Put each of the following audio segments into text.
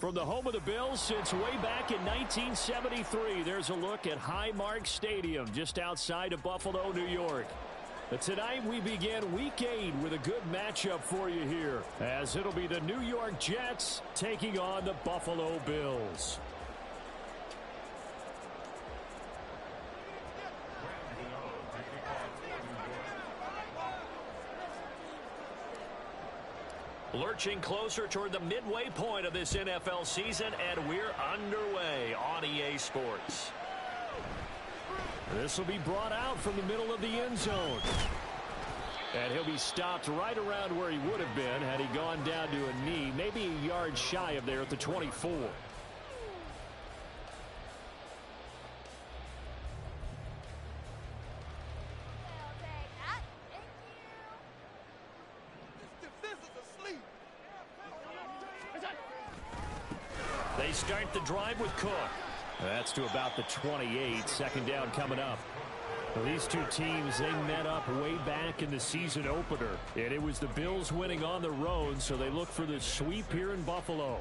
From the home of the Bills since way back in 1973, there's a look at Highmark Stadium just outside of Buffalo, New York. But tonight we begin Week 8 with a good matchup for you here, as it'll be the New York Jets taking on the Buffalo Bills. Lurching closer toward the midway point of this NFL season, and we're underway on EA Sports. This will be brought out from the middle of the end zone. And he'll be stopped right around where he would have been had he gone down to a knee, maybe a yard shy of there at the 24. They start the drive with Cook. That's to about the 28. Second down coming up. Well, these two teams, they met up way back in the season opener. And it was the Bills winning on the road, so they look for the sweep here in Buffalo.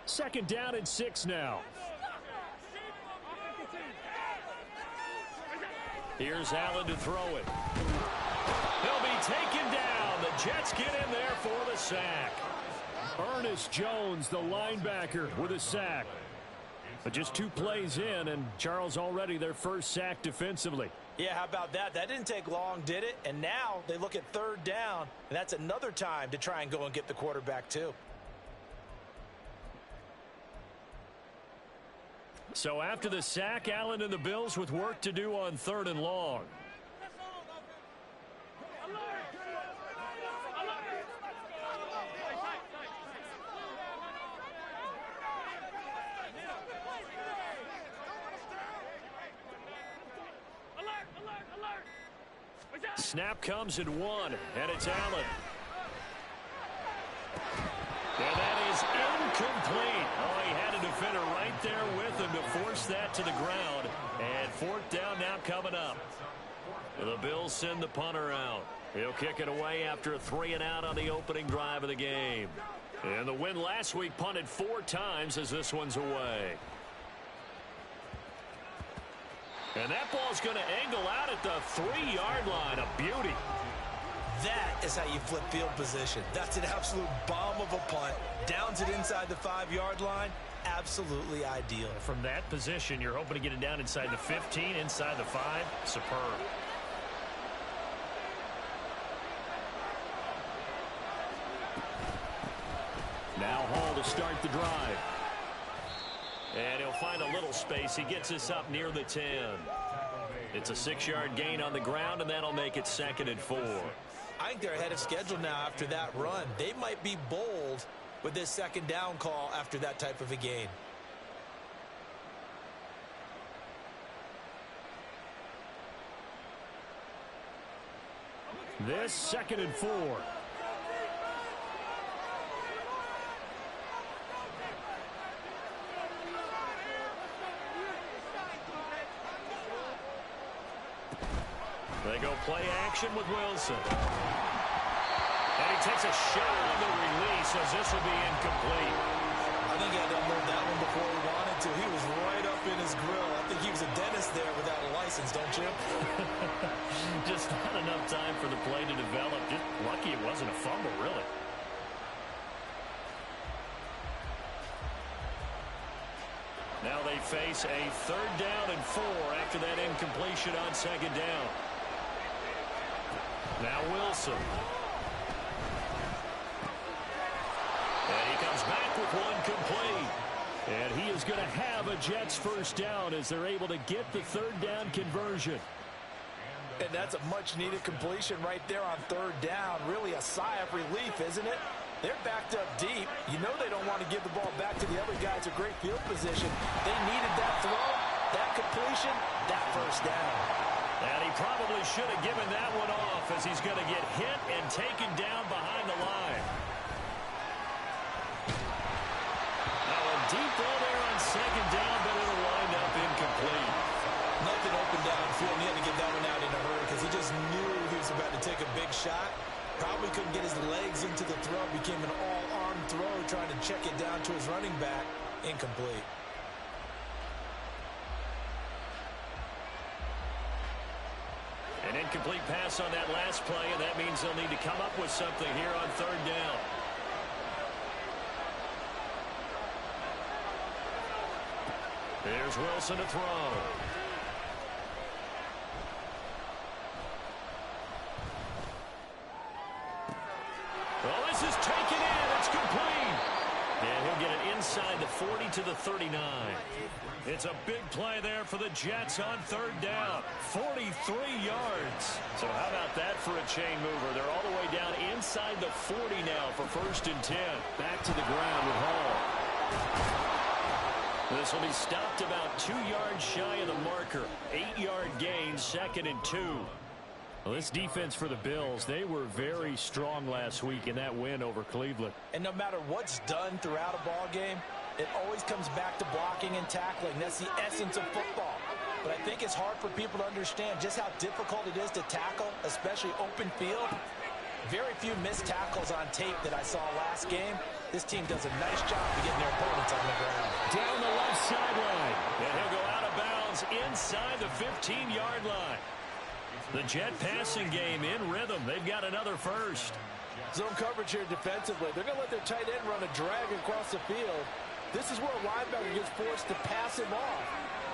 Second down and 6 now. Here's Allen to throw it. He'll be taken down. The Jets get in there for the sack. Ernest Jones, the linebacker, with a sack. But just 2 plays in, and Charles already their first sack defensively. Yeah, how about that? That didn't take long, did it? And now they look at third down, and that's another time to try and go and get the quarterback too. So after the sack, Allen and the Bills with work to do on 3rd and long. Snap comes in 1, and it's Allen. And that is incomplete. Oh, he had a defender right there with him to force that to the ground. And 4th down now coming up. The Bills send the punter out. He'll kick it away after a 3-and-out on the opening drive of the game. And the win last week punted 4 times as this one's away. And that ball's going to angle out at the 3-yard line. A beauty. That is how you flip field position. That's an absolute bomb of a punt. Downs it inside the 5-yard line. Absolutely ideal. From that position, you're hoping to get it down inside the 15, inside the 5. Superb. Now Hall to start the drive. And he'll find a little space. He gets this up near the 10. It's a 6-yard gain on the ground, and that'll make it 2nd and 4. I think they're ahead of schedule now after that run. They might be bold with this 2nd down call after that type of a gain. This 2nd and 4. They go play action with Wilson. And he takes a shot on the release as this will be incomplete. I think he had to unload that one before he wanted to. He was right up in his grill. I think he was a dentist there without a license, don't you? Just not enough time for the play to develop. Just lucky it wasn't a fumble, really. Now they face a 3rd down and 4 after that incompletion on 2nd down. Now Wilson. And he comes back with one complete. And he is going to have a Jets first down as they're able to get the 3rd down conversion. And that's a much-needed completion right there on 3rd down. Really a sigh of relief, isn't it? They're backed up deep. You know they don't want to give the ball back to the other guys in great field position. They needed that throw, that completion, that first down. And he probably should have given that one off as he's going to get hit and taken down behind the line. Now a deep ball there on 2nd down, but it'll wind up incomplete. Nothing open downfield. He had to get that one out in a hurry because he just knew he was about to take a big shot. Probably couldn't get his legs into the throw. Became an all-arm throw, trying to check it down to his running back. Incomplete. An incomplete pass on that last play, and that means they'll need to come up with something here on third down. There's Wilson to throw. Well, this is taken in. It's complete. And he'll get it inside the 40 to the 39. It's a big play there for the Jets on third down. 43 yards. So how about that for a chain mover? They're all the way down inside the 40 now for 1st and 10. Back to the ground with Hall. This will be stopped about 2 yards shy of the marker. 8-yard gain, 2nd and 2. Well, this defense for the Bills, they were very strong last week in that win over Cleveland. And no matter what's done throughout a ball game, it always comes back to blocking and tackling. That's the essence of football. But I think it's hard for people to understand just how difficult it is to tackle, especially open field. Very few missed tackles on tape that I saw last game. This team does a nice job of getting their opponents on the ground. Down the left sideline. And he'll go out of bounds inside the 15-yard line. The Jet passing game in rhythm. They've got another first. Zone coverage here defensively. They're going to let their tight end run a drag across the field. This is where a linebacker gets forced to pass him off.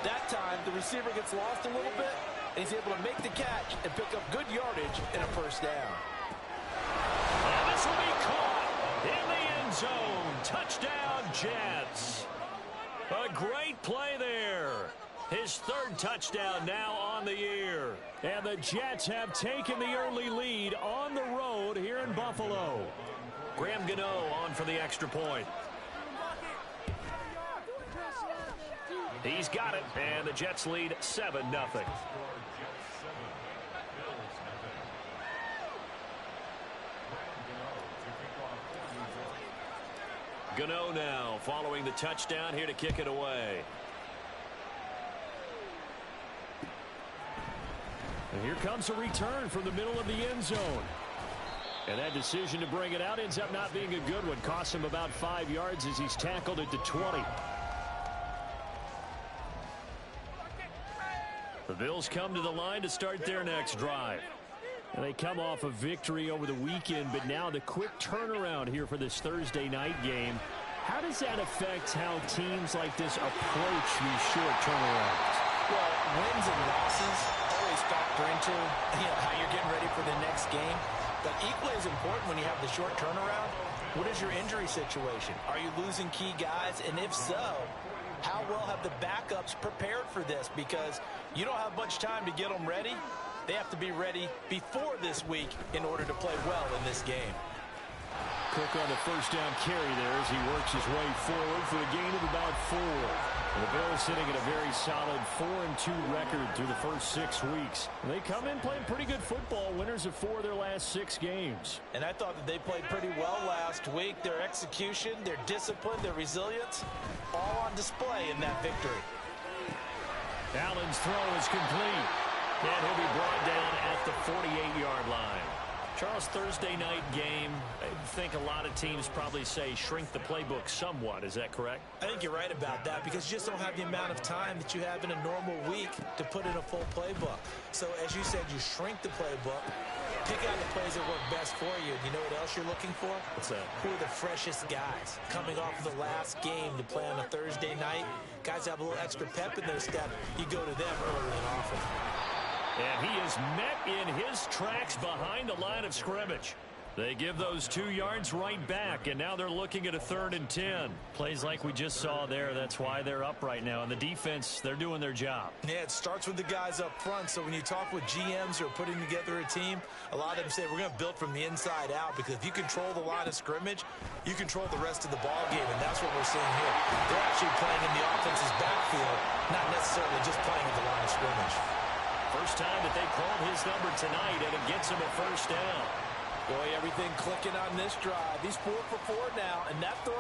That time, the receiver gets lost a little bit, and he's able to make the catch and pick up good yardage and a first down. And this will be caught in the end zone. Touchdown, Jets. A great play there. His 3rd touchdown now on the year. And the Jets have taken the early lead on the road here in Buffalo. Graham Gano on for the extra point. He's got it, and the Jets lead 7-0. Gano now following the touchdown here to kick it away. And here comes a return from the middle of the end zone. And that decision to bring it out ends up not being a good one. Costs him about 5 yards as he's tackled at the 20. The Bills come to the line to start their next drive. And they come off a victory over the weekend, but now the quick turnaround here for this Thursday night game. How does that affect how teams like this approach these short turnarounds? Well, wins and losses always factor into how you're getting ready for the next game. But equally as important when you have the short turnaround, what is your injury situation? Are you losing key guys? And if so, how well have the backups prepared for this? Because you don't have much time to get them ready. They have to be ready before this week in order to play well in this game. Cook on the first down carry there as he works his way forward for a gain of about 4. And the Bills sitting at a very solid 4-2 record through the first 6 weeks. And they come in playing pretty good football, winners of 4 of their last 6 games. And I thought that they played pretty well last week. Their execution, their discipline, their resilience, all on display in that victory. Allen's throw is complete. And he'll be brought down at the 48-yard line. Charles, Thursday night game, I think a lot of teams probably say shrink the playbook somewhat. Is that correct? I think you're right about that because you just don't have the amount of time that you have in a normal week to put in a full playbook. So as you said, you shrink the playbook, pick out the plays that work best for you. You know what else you're looking for? What's that? Who are the freshest guys coming off of the last game to play on a Thursday night? Guys have a little extra pep in their step. You go to them early and often. And he is met in his tracks behind the line of scrimmage. They give those 2 yards right back, and now they're looking at a 3rd and 10. Plays like we just saw there. That's why they're up right now. And the defense, they're doing their job. Yeah, it starts with the guys up front. So when you talk with GMs who are putting together a team, a lot of them say we're going to build from the inside out because if you control the line of scrimmage, you control the rest of the ball game, and that's what we're seeing here. They're actually playing in the offense's backfield, not necessarily just playing at the line of scrimmage. First time that they called his number tonight, and it gets him a first down. Boy, everything clicking on this drive. He's 4 for 4 now, and that throw,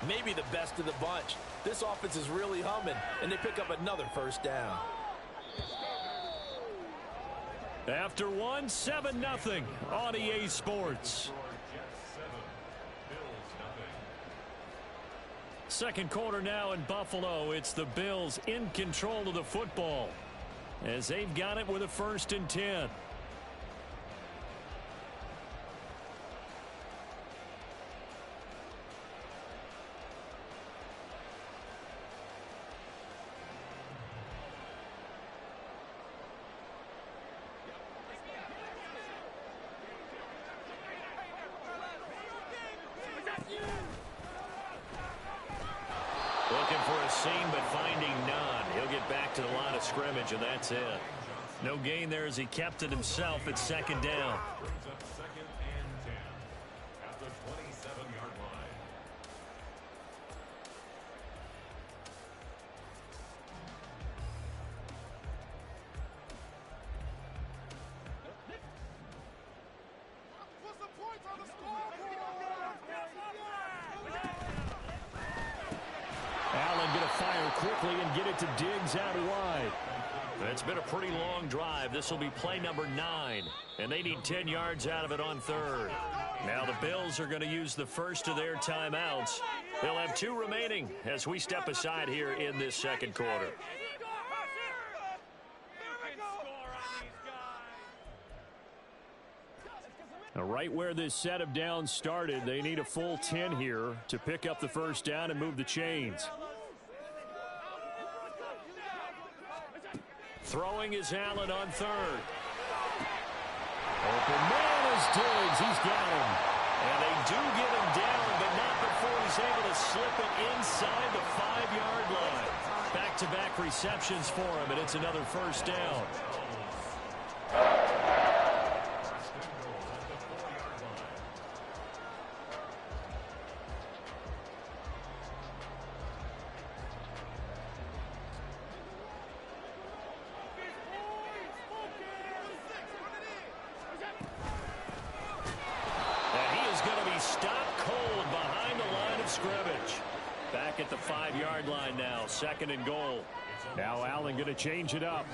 maybe the best of the bunch. This offense is really humming, and they pick up another first down. After one, 7-0 on EA Sports. Second quarter now in Buffalo. It's the Bills in control of the football as they've got it with a 1st and 10. Looking for a seam, but finding none. He'll get back to the line of scrimmage, and that's it. No gain there as he kept it himself at 2nd down. Brings up 2nd and 10 at the 27-yard line. Put some points on the scoreboard. Allen going to fire quickly and get it to Diggs out wide. It's been a pretty long drive. This will be play number 9, and they need 10 yards out of it on 3rd. Now the Bills are going to use the first of their timeouts. They'll have 2 remaining as we step aside here in this 2nd quarter. Now, right where this set of downs started, they need a full 10 here to pick up the 1st down and move the chains. Throwing is Allen on 3rd. Open man is Diggs. He's got him. And they do get him down, but not before he's able to slip it inside the 5-yard line. Back-to-back receptions for him, and it's another 1st down. Stopped cold behind the line of scrimmage. Back at the 5-yard line now, 2nd and goal. Now Allen going to change it up.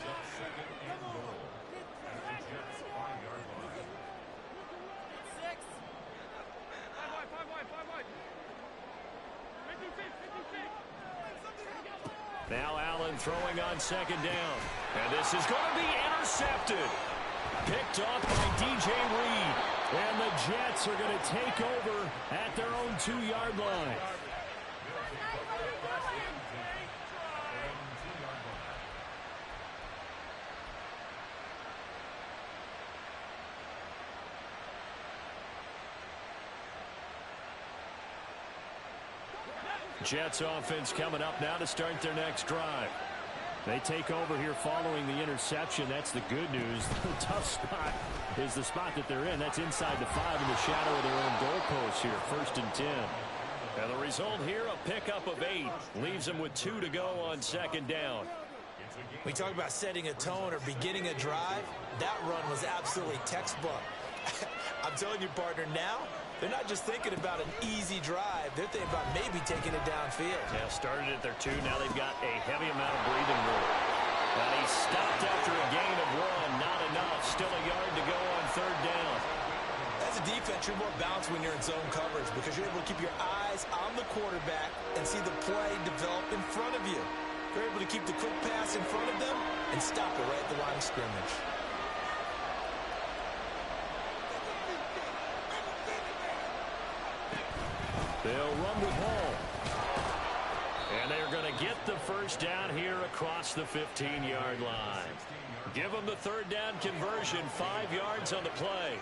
Now Allen throwing on 2nd down. And this is going to be intercepted. Picked off by DJ Reed. And the Jets are going to take over at their own 2-yard line. Jets offense coming up now to start their next drive. They take over here following the interception. That's the good news. The tough spot is the spot that they're in. That's inside the 5 in the shadow of their own goalpost here. 1st and 10. And the result here, a pickup of 8. Leaves them with 2 to go on 2nd down. We talk about setting a tone or beginning a drive. That run was absolutely textbook. I'm telling you, partner, now they're not just thinking about an easy drive. They're thinking about maybe taking it downfield. Yeah, started at their 2. Now they've got a heavy amount of breathing room. And he stopped after a gain of 1. Not enough. Still a yard to go on 3rd down. As a defense, you're more balanced when you're in zone coverage because you're able to keep your eyes on the quarterback and see the play develop in front of you. You're able to keep the quick pass in front of them and stop it right at the line of scrimmage. They'll run with Hall. And they're going to get the 1st down here across the 15-yard line. Give them the 3rd down conversion, 5 yards on the play.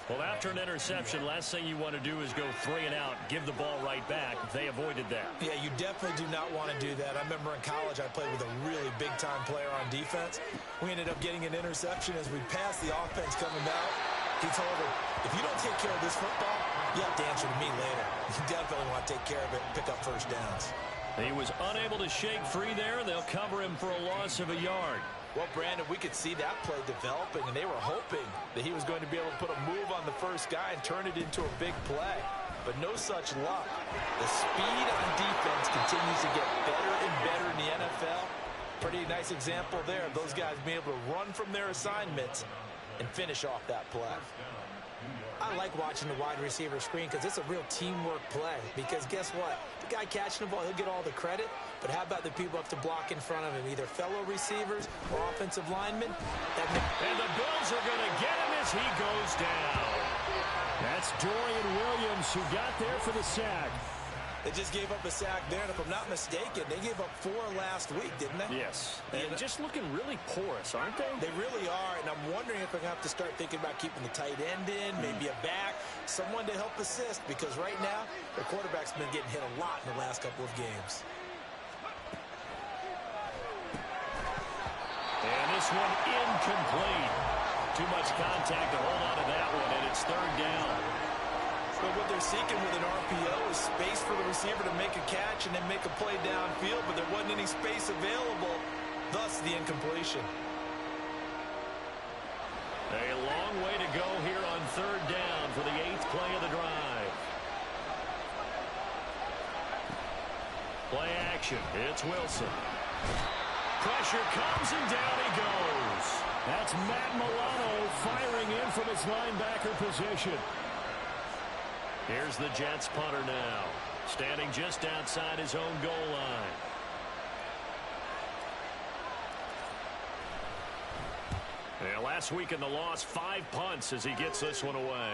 Well, after an interception, last thing you want to do is go 3 and out, give the ball right back. They avoided that. Yeah, you definitely do not want to do that. I remember in college I played with a really big-time player on defense. We ended up getting an interception as we passed the offense coming out. He told her, if you don't take care of this football, you have to answer to me later. You definitely want to take care of it and pick up 1st downs. He was unable to shake free there. They'll cover him for a loss of a yard. Well, Brandon, we could see that play developing, and they were hoping that he was going to be able to put a move on the first guy and turn it into a big play. But no such luck. The speed on defense continues to get better and better in the NFL. Pretty nice example there of those guys being able to run from their assignments and finish off that play. I like watching the wide receiver screen because it's a real teamwork play. Because guess what? The guy catching the ball, he'll get all the credit. But how about the people up to block in front of him, either fellow receivers or offensive linemen? And the Bills are going to get him as he goes down. That's Dorian Williams who got there for the sack. They just gave up a sack there, and if I'm not mistaken, they gave up 4 last week, didn't they? Yes. And just looking really porous, aren't they? They really are, and I'm wondering if we're going to have to start thinking about keeping the tight end in, maybe a back, someone to help assist, because right now, their quarterback's been getting hit a lot in the last couple of games. And this one incomplete. Too much contact to hold on to that one, and it's 3rd down. But what they're seeking with an RPO is space for the receiver to make a catch and then make a play downfield, but there wasn't any space available, thus the incompletion. A long way to go here on 3rd down for the 8th play of the drive. Play action. It's Wilson. Pressure comes and down he goes. That's Matt Milano firing in from his linebacker position. Here's the Jets punter now, standing just outside his own goal line. And last week in the loss, 5 punts as he gets this one away.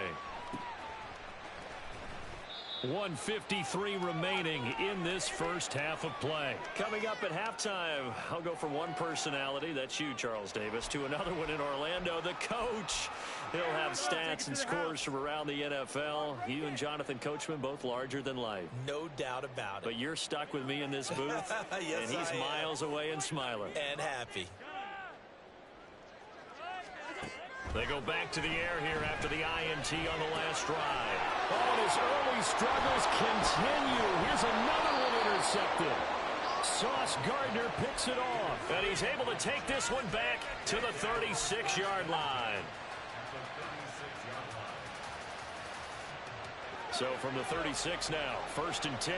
1:53 remaining in this first half of play. Coming up at halftime, I'll go from one personality, that's you, Charles Davis, to another one in Orlando, the coach. He'll have stats and scores from around the NFL. You and Jonathan Coachman both larger than life. No doubt about it. But you're stuck with me in this booth, yes, and he's miles away and smiling. And happy. They go back to the air here after the INT on the last drive. Oh, and his early struggles continue. Here's another one intercepted. Sauce Gardner picks it off. And he's able to take this one back to the 36-yard line. So from the 36 now, 1st and 10.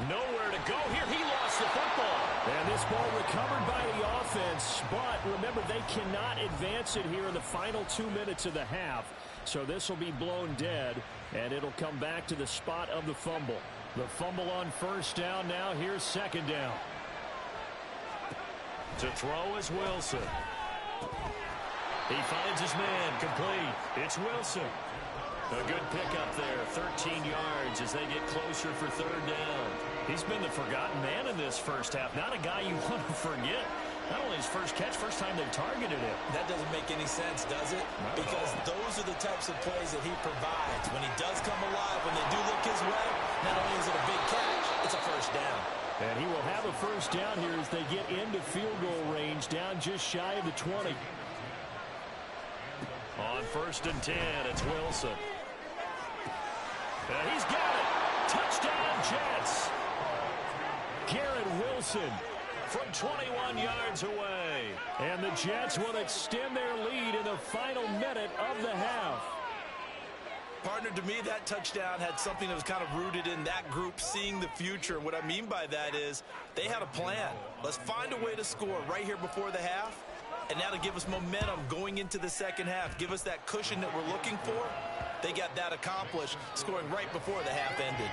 Nowhere to go here. He lost the football. And this ball recovered by the offense. But remember, they cannot advance it here in the final 2 minutes of the half. So this will be blown dead, and it'll come back to the spot of the fumble. The fumble on 1st down now. Here's 2nd down. To throw is Wilson. He finds his man. Complete. It's Wilson. A good pickup there, 13 yards as they get closer for 3rd down. He's been the forgotten man in this first half. Not a guy you want to forget. Not only his first catch, first time they've targeted him. That doesn't make any sense, does it? Because those are the types of plays that he provides. When he does come alive, when they do look his way, not only is it a big catch, it's a 1st down. And he will have a 1st down here as they get into field goal range, down just shy of the 20. On 1st and 10, it's Wilson. And he's got it. Touchdown, Jets. Garrett Wilson from 21 yards away. And the Jets will extend their lead in the final minute of the half. Partner, to me, that touchdown had something that was kind of rooted in that group seeing the future. What I mean by that is they had a plan. Let's find a way to score right here before the half. And now to give us momentum going into the 2nd half, give us that cushion that we're looking for. They got that accomplished, scoring right before the half ended.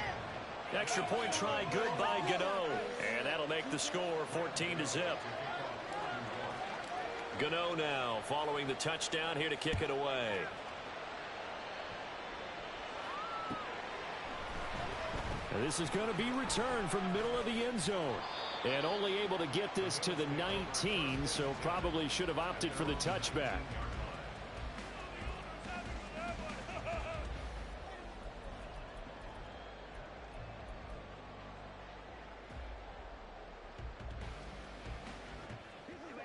Extra point try good by Gano. And that'll make the score 14-0. Gano now following the touchdown here to kick it away. And this is going to be returned from the middle of the end zone. And only able to get this to the 19, so probably should have opted for the touchback.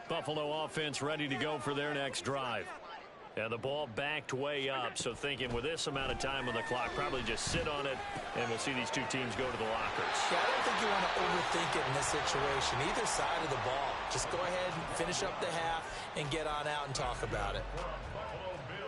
Buffalo offense ready to go for their next drive. And the ball backed way up, so thinking with this amount of time on the clock, probably just sit on it, and we'll see these two teams go to the lockers. Yeah, I don't think you want to overthink it in this situation. Either side of the ball. Just go ahead and finish up the half and get on out and talk about it.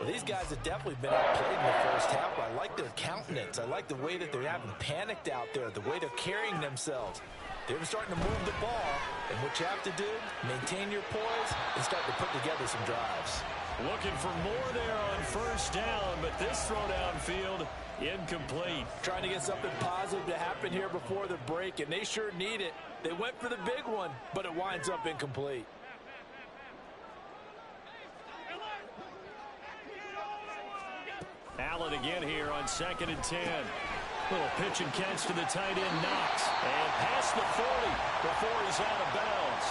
Well, these guys have definitely been outplayed in the first half. I like their countenance. I like the way that they haven't panicked out there, the way they're carrying themselves. They're starting to move the ball, and what you have to do, maintain your poise and start to put together some drives. Looking for more there on first down, but this throw downfield incomplete. Trying to get something positive to happen here before the break, and they sure need it. They went for the big one, but it winds up incomplete. Allen again here on 2nd and 10. Little pitch and catch to the tight end, Knox. And past the 40 before he's out of bounds.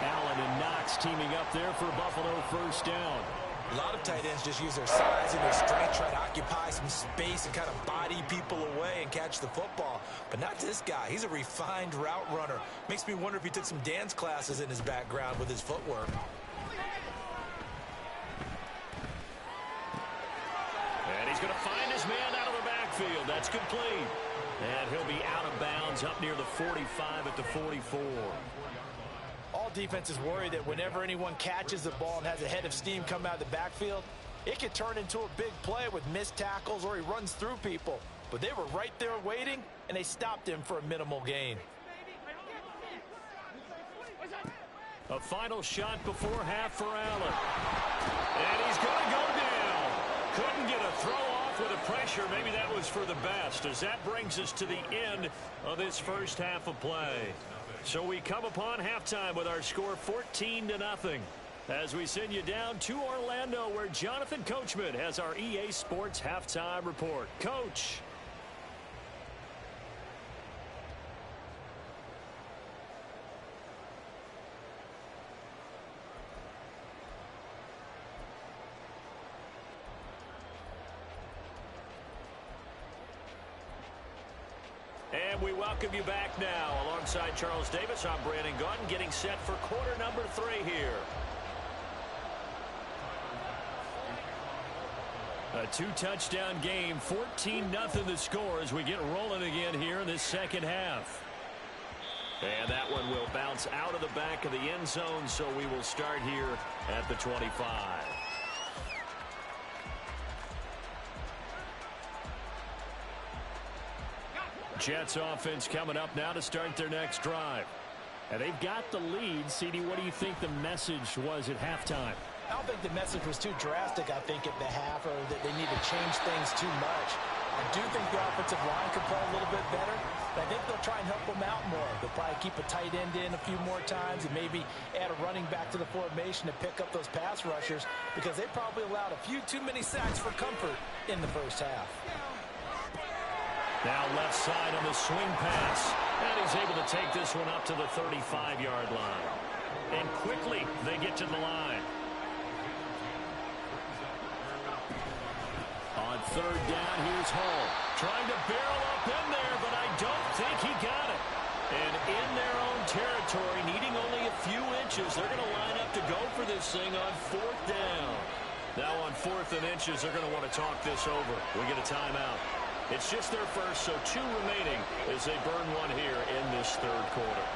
Allen and Knox teaming up there for Buffalo first down. A lot of tight ends just use their size and their strength, try to occupy some space and kind of body people away and catch the football. But not this guy. He's a refined route runner. Makes me wonder if he took some dance classes in his background with his footwork. And he's going to find his man out of the backfield. That's complete. And he'll be out of bounds up near the 45 at the 44. All defenses worry that whenever anyone catches the ball and has a head of steam come out of the backfield, it can turn into a big play with missed tackles or he runs through people. But they were right there waiting, and they stopped him for a minimal gain. A final shot before half for Allen. And he's going to go down. Couldn't get a throw off with the pressure. Maybe that was for the best, as that brings us to the end of this first half of play. So we come upon halftime with our score 14-0 as we send you down to Orlando, where Jonathan Coachman has our EA Sports halftime report. Coach. And we welcome you back now. Alongside Charles Davis, I'm Brandon Gaudin, getting set for quarter number 3 here. A 2-touchdown game, 14-0 the score as we get rolling again here in this second half. And that one will bounce out of the back of the end zone, so we will start here at the 25. Jets offense coming up now to start their next drive. And they've got the lead. CD, what do you think the message was at halftime? I don't think the message was too drastic, I think, at the half, or that they need to change things too much. I do think the offensive line could play a little bit better, but I think they'll try and help them out more. They'll probably keep a tight end in a few more times and maybe add a running back to the formation to pick up those pass rushers, because they probably allowed a few too many sacks for comfort in the first half. Now left side on the swing pass. And he's able to take this one up to the 35-yard line. And quickly they get to the line. On third down, here's Hall. Trying to barrel up in there, but I don't think he got it. And in their own territory, needing only a few inches, they're going to line up to go for this thing on 4th down. Now on 4th and inches, they're going to want to talk this over. We get a timeout. It's just their first, so 2 remaining as they burn one here in this third quarter.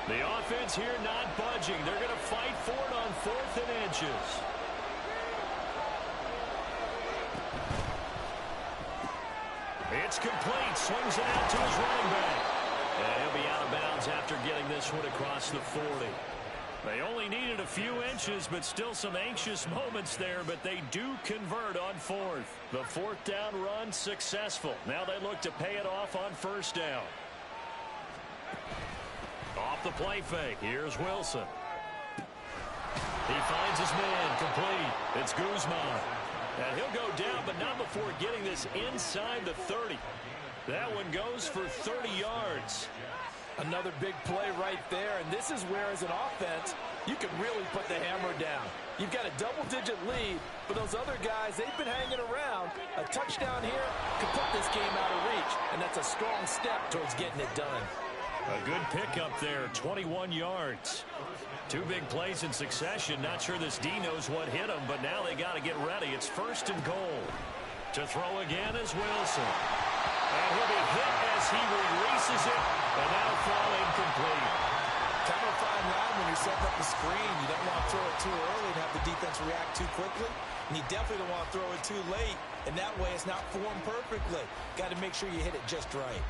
The offense here not budging. They're going to fight for it on 4th and inches. It's complete. Swings it out to his running back. And he'll be out of bounds after getting this one across the 40. They only needed a few inches, but still some anxious moments there, but they do convert on 4th. The 4th down run successful. Now they look to pay it off on 1st down. Off the play fake. Here's Wilson. He finds his man. Complete. It's Guzman. And he'll go down, but not before getting this inside the 30. That one goes for 30 yards. Another big play right there, and this is where, as an offense, you can really put the hammer down. You've got a double-digit lead, but those other guys, they've been hanging around. A touchdown here could put this game out of reach, and that's a strong step towards getting it done. A good pickup there, 21 yards. Two big plays in succession. Not sure this D knows what hit him, but now they got to get ready. It's 1st and goal. To throw again is Wilson. And he'll be hit as he releases it, and that'll fall incomplete. Kind of a fine line when you're setting up the screen. You don't want to throw it too early and have the defense react too quickly. And you definitely don't want to throw it too late, and that way it's not formed perfectly. Got to make sure you hit it just right.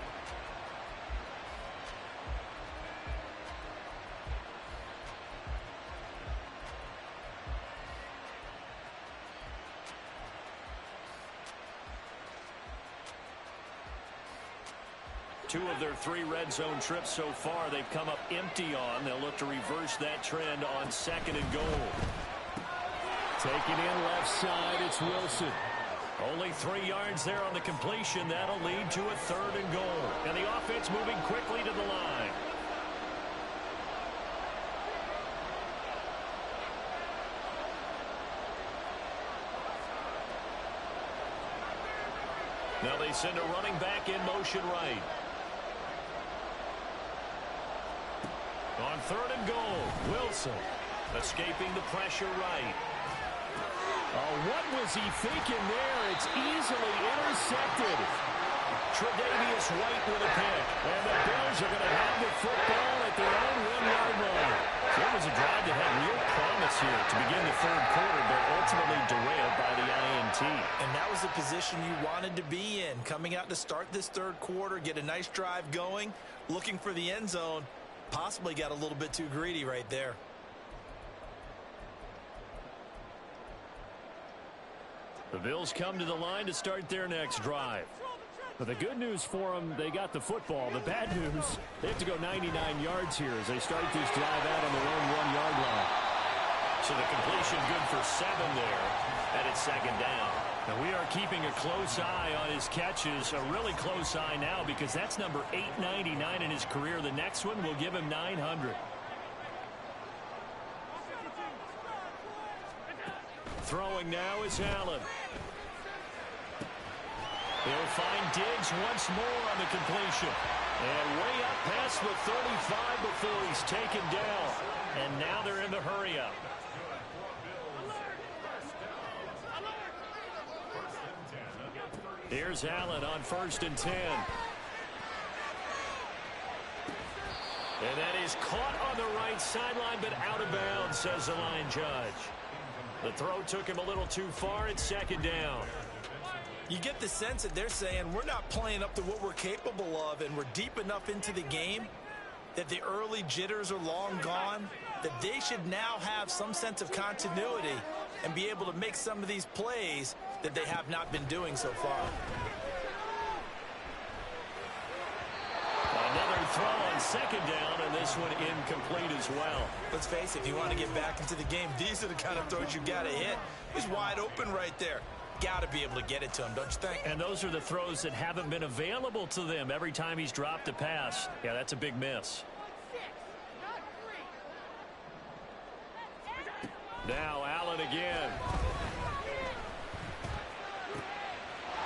Two of their 3 red zone trips so far they've come up empty on. They'll look to reverse that trend on 2nd and goal. Taking in left side, it's Wilson. Only 3 yards there on the completion. That'll lead to a 3rd and goal. And the offense moving quickly to the line. Now they send a running back in motion right. On 3rd and goal, Wilson escaping the pressure right. Oh, what was he thinking there? It's easily intercepted. Tre'Davious White with a pick. And the Bills are going to have the football at their own 1-yard line. So it was a drive that had real promise here to begin the 3rd quarter, but ultimately derailed by the INT. And that was the position you wanted to be in. Coming out to start this 3rd quarter, get a nice drive going, looking for the end zone. Possibly got a little bit too greedy right there. The Bills come to the line to start their next drive. But the good news for them, they got the football. The bad news, they have to go 99 yards here as they start this drive out on their own 1-yard line. So the completion good for 7 there, and it's 2nd down. Now we are keeping a close eye on his catches, a really close eye now because that's number 899 in his career. The next one will give him 900. Throwing now is Allen. He'll find Diggs once more on the completion. And way up past the 35 before he's taken down. And now they're in the hurry up. Here's Allen on 1st and 10. And that is caught on the right sideline, but out of bounds, says the line judge. The throw took him a little too far. It's 2nd down. You get the sense that they're saying we're not playing up to what we're capable of, and we're deep enough into the game that the early jitters are long gone, that they should now have some sense of continuity and be able to make some of these plays that they have not been doing so far. Another throw on 2nd down, and this one incomplete as well. Let's face it, if you want to get back into the game, these are the kind of throws you got to hit. He's wide open right there. Got to be able to get it to him, don't you think? And those are the throws that haven't been available to them every time he's dropped a pass. Yeah, that's a big miss. Now Allen again.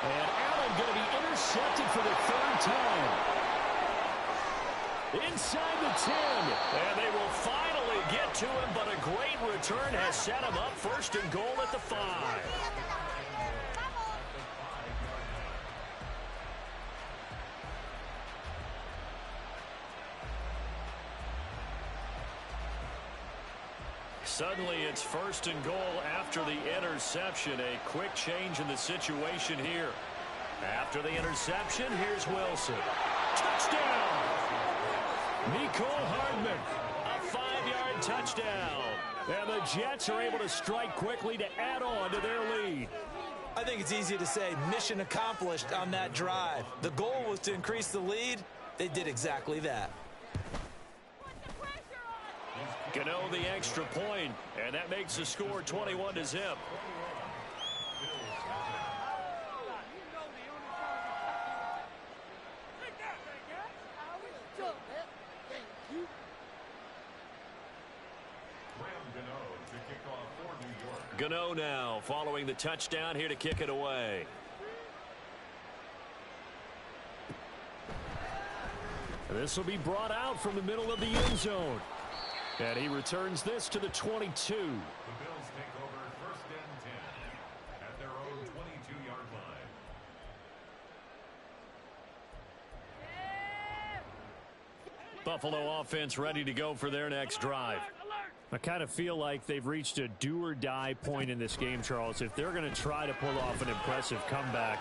And Allen going to be intercepted for the 3rd time. Inside the 10. And they will finally get to him, but a great return has set him up 1st and goal at the 5. Suddenly it's 1st and goal after the interception. A quick change in the situation here. After the interception, here's Wilson. Touchdown! Mecole Hardman, a 5-yard touchdown. And the Jets are able to strike quickly to add on to their lead. I think it's easy to say mission accomplished on that drive. The goal was to increase the lead. They did exactly that. Gano the extra point, and that makes the score 21-0. Gano now following the touchdown here to kick it away. This will be brought out from the middle of the end zone. And he returns this to the 22. The Bills take over 1st and 10 at their own 22-yard line. Buffalo offense ready to go for their next drive. I kind of feel like they've reached a do-or-die point in this game, Charles. If they're going to try to pull off an impressive comeback,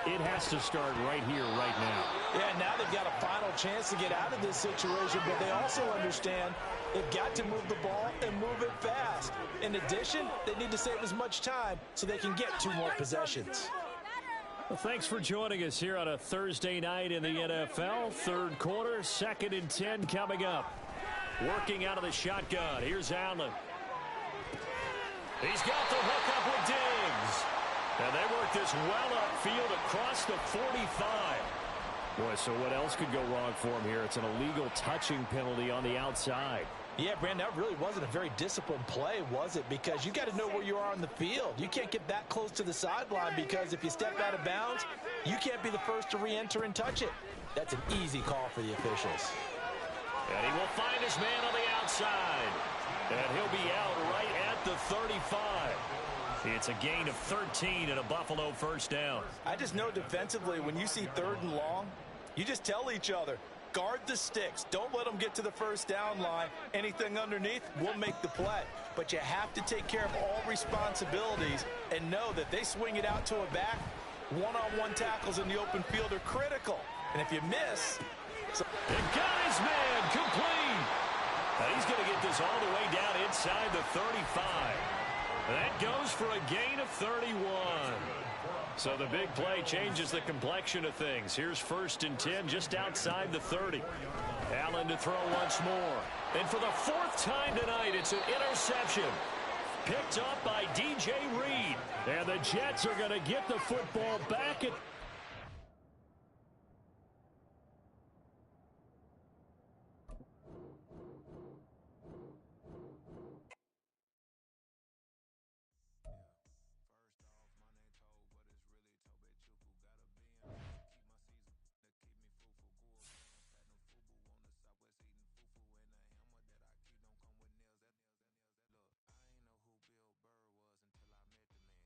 it has to start right here, right now. Yeah, now they've got a final chance to get out of this situation, but they also understand they've got to move the ball and move it fast. In addition, they need to save as much time so they can get 2 more possessions. Well, thanks for joining us here on a Thursday night in the NFL. 3rd quarter, 2nd and 10 coming up. Working out of the shotgun. Here's Allen. He's got the hook up with Diggs. And they work this well upfield across the 45. Boy, so what else could go wrong for him here? It's an illegal touching penalty on the outside. Yeah, Brandon, that really wasn't a very disciplined play, was it? Because you got to know where you are on the field. You can't get that close to the sideline because if you step out of bounds, you can't be the first to re-enter and touch it. That's an easy call for the officials. And he will find his man on the outside. And he'll be out right at the 35. It's a gain of 13 and a Buffalo 1st down. I just know defensively, when you see 3rd and long, you just tell each other, guard the sticks. Don't let them get to the 1st down line. Anything underneath will make the play. But you have to take care of all responsibilities and know that they swing it out to a back. One-on-one tackles in the open field are critical. And if you miss... And got his man complete. And he's going to get this all the way down inside the 35. That goes for a gain of 31. So the big play changes the complexion of things. Here's 1st and 10 just outside the 30. Allen to throw once more. And for the 4th time tonight, it's an interception. Picked up by DJ Reed. And the Jets are going to get the football back at